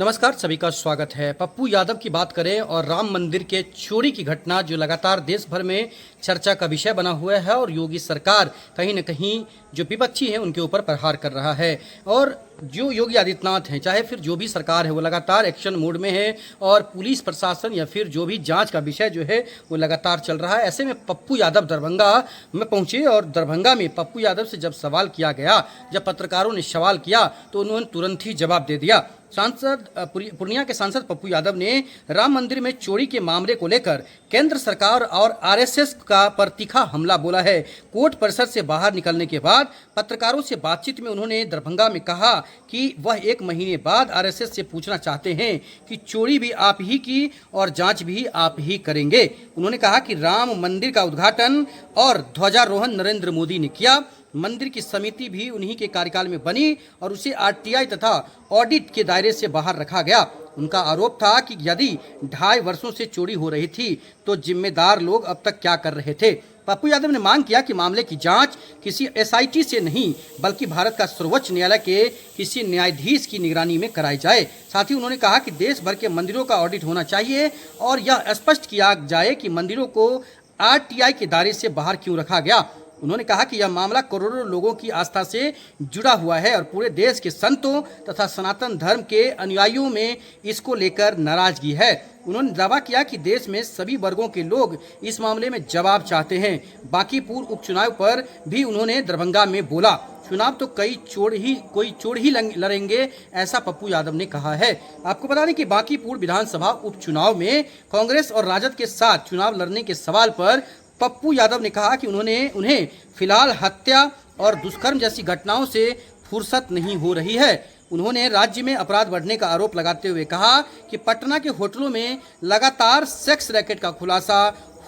नमस्कार, सभी का स्वागत है। पप्पू यादव की बात करें और राम मंदिर के चोरी की घटना जो लगातार देश भर में चर्चा का विषय बना हुआ है और योगी सरकार कहीं न कहीं जो विपक्षी है उनके ऊपर प्रहार कर रहा है। और जो योगी आदित्यनाथ हैं, चाहे फिर जो भी सरकार है, वो लगातार एक्शन मोड में है और पुलिस प्रशासन या फिर जो भी जांच का विषय जो है वो लगातार चल रहा है। ऐसे में पप्पू यादव दरभंगा में पहुंचे और दरभंगा में पप्पू यादव से जब सवाल किया गया, जब पत्रकारों ने सवाल किया तो उन्होंने तुरंत ही जवाब दे दिया। पूर्णिया के सांसद पप्पू यादव ने राम मंदिर में चोरी के मामले को लेकर केंद्र सरकार और आरएसएस का पर तीखा हमला बोला है। कोर्ट परिसर से बाहर निकलने के बाद पत्रकारों से बातचीत में उन्होंने दरभंगा में कहा कि वह 1 महीने बाद आरएसएस से पूछना चाहते हैं कि चोरी भी आप ही की और जांच भी आप ही करेंगे। उन्होंने कहा कि राम मंदिर का उद्घाटन और ध्वजारोहण नरेंद्र मोदी ने किया, मंदिर की समिति भी उन्हीं के कार्यकाल में बनी और उसे आरटीआई तथा ऑडिट के दायरे से बाहर रखा गया। उनका आरोप था कि यदि 2.5 वर्षों से चोरी हो रही थी तो जिम्मेदार लोग अब तक क्या कर रहे थे। पप्पू यादव ने मांग किया कि मामले की जांच किसी एसआईटी से नहीं बल्कि भारत का सर्वोच्च न्यायालय के किसी न्यायाधीश की निगरानी में कराई जाए। साथ ही उन्होंने कहा कि देश भर के मंदिरों का ऑडिट होना चाहिए और यह स्पष्ट किया जाए कि मंदिरों को आरटीआई के दायरे से बाहर क्यों रखा गया। उन्होंने कहा कि यह मामला करोड़ों लोगों की आस्था से जुड़ा हुआ है और पूरे देश के संतों तथा सनातन धर्म के अनुयायियों में इसको लेकर नाराजगी है। उन्होंने दावा किया कि देश में सभी वर्गों के लोग इस मामले में जवाब चाहते हैं। बांकीपुर उपचुनाव पर भी उन्होंने दरभंगा में बोला, चुनाव तो कोई चोर ही लड़ेंगे, ऐसा पप्पू यादव ने कहा है। आपको बता दें कि बांकीपुर विधानसभा उपचुनाव में कांग्रेस और राजद के साथ चुनाव लड़ने के सवाल पर पप्पू यादव ने कहा कि उन्हें फिलहाल हत्या और दुष्कर्म जैसी घटनाओं से फुर्सत नहीं हो रही है। उन्होंने राज्य में अपराध बढ़ने का आरोप लगाते हुए कहा कि पटना के होटलों में लगातार सेक्स रैकेट का खुलासा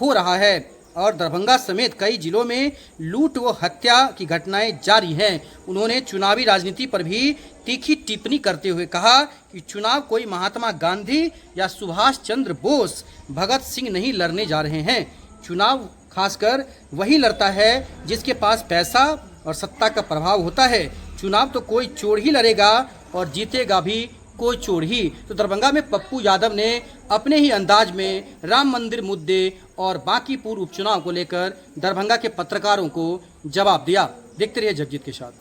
हो रहा है और दरभंगा समेत कई जिलों में लूट व हत्या की घटनाएं जारी हैं। उन्होंने चुनावी राजनीति पर भी तीखी टिप्पणी करते हुए कहा कि चुनाव कोई महात्मा गांधी या सुभाष चंद्र बोस, भगत सिंह नहीं लड़ने जा रहे हैं। चुनाव खासकर वही लड़ता है जिसके पास पैसा और सत्ता का प्रभाव होता है। चुनाव तो कोई चोर ही लड़ेगा और जीतेगा भी कोई चोर ही। तो दरभंगा में पप्पू यादव ने अपने ही अंदाज में राम मंदिर मुद्दे और बांकीपुर उपचुनाव को लेकर दरभंगा के पत्रकारों को जवाब दिया। देखते रहिए जगजीत के साथ।